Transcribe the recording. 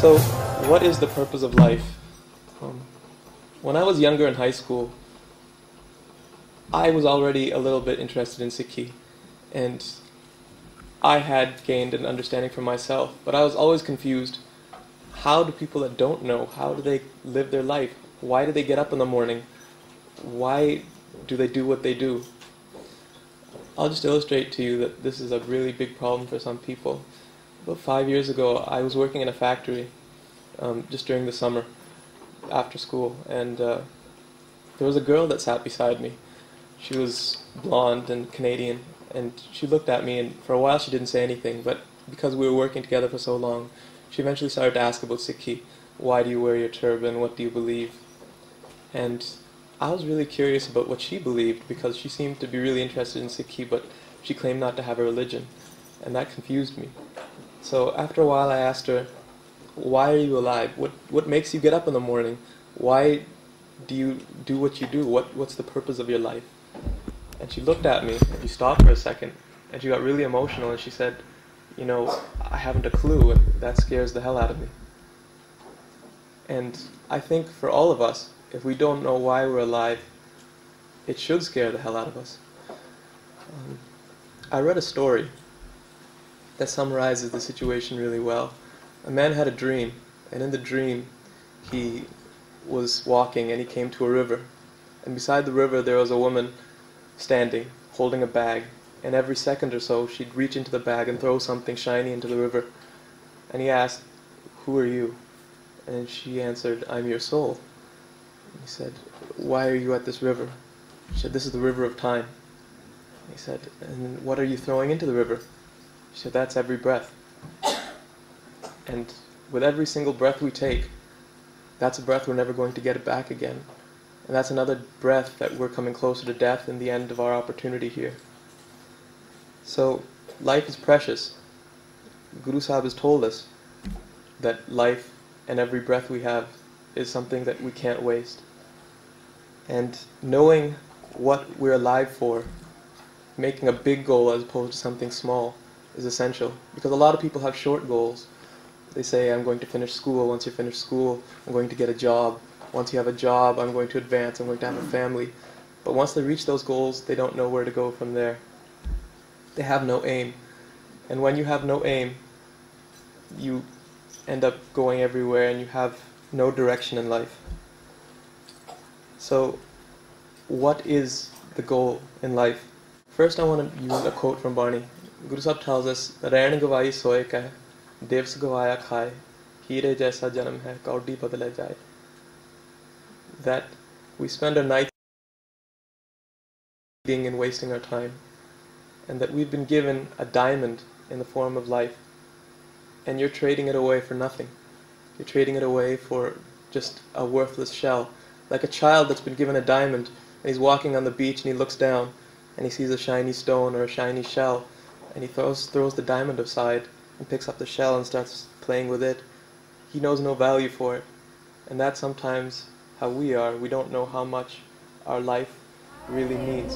So, what is the purpose of life? When I was younger in high school, I was already a little bit interested in Sikhi, and I had gained an understanding for myself, but I was always confused. How do people that don't know, how do they live their life? Why do they get up in the morning? Why do they do what they do? I'll just illustrate to you that this is a really big problem for some people. About 5 years ago, I was working in a factory just during the summer after school, and there was a girl that sat beside me. She was blonde and Canadian, and she looked at me, and for a while she didn't say anything, but because we were working together for so long, she eventually started to ask about Sikhi. Why do you wear your turban? What do you believe? And I was really curious about what she believed, because she seemed to be really interested in Sikhi, but she claimed not to have a religion, and that confused me. So after a while I asked her, why are you alive? What makes you get up in the morning? Why do you do what you do? What's the purpose of your life? And she looked at me, and she stopped for a second, and she got really emotional, and she said, you know, I haven't a clue, and that scares the hell out of me. And I think for all of us, if we don't know why we're alive, it should scare the hell out of us. I read a story that summarizes the situation really well. A man had a dream, and in the dream he was walking and he came to a river. And beside the river there was a woman standing, holding a bag, and every second or so she'd reach into the bag and throw something shiny into the river. And he asked, "Who are you?" And she answered, "I'm your soul." And he said, "Why are you at this river?" She said, "This is the river of time." He said, "And what are you throwing into the river?" She said, "That's every breath. And with every single breath we take, that's a breath we're never going to get it back again. And that's another breath that we're coming closer to death and the end of our opportunity here." So life is precious. Guru Sahib has told us that life and every breath we have is something that we can't waste. And knowing what we're alive for, making a big goal as opposed to something small, is essential. Because a lot of people have short goals. They say, I'm going to finish school. Once you finish school, I'm going to get a job. Once you have a job, I'm going to advance. I'm going to have a family. But once they reach those goals, they don't know where to go from there. They have no aim. And when you have no aim, you end up going everywhere and you have no direction in life. So, what is the goal in life? First, I want to use a quote from Barney. Guru Sahib tells us, "Rain gawai soe kah, devs gawaya khaye, heere jaisa janam hai, kaudi badle jaye." That we spend our nights eating and wasting our time, and that we've been given a diamond in the form of life, and you're trading it away for nothing. You're trading it away for just a worthless shell. Like a child that's been given a diamond, and he's walking on the beach and he looks down, and he sees a shiny stone or a shiny shell, and he throws the diamond aside and picks up the shell and starts playing with it. He knows no value for it. And that's sometimes how we are. We don't know how much our life really means.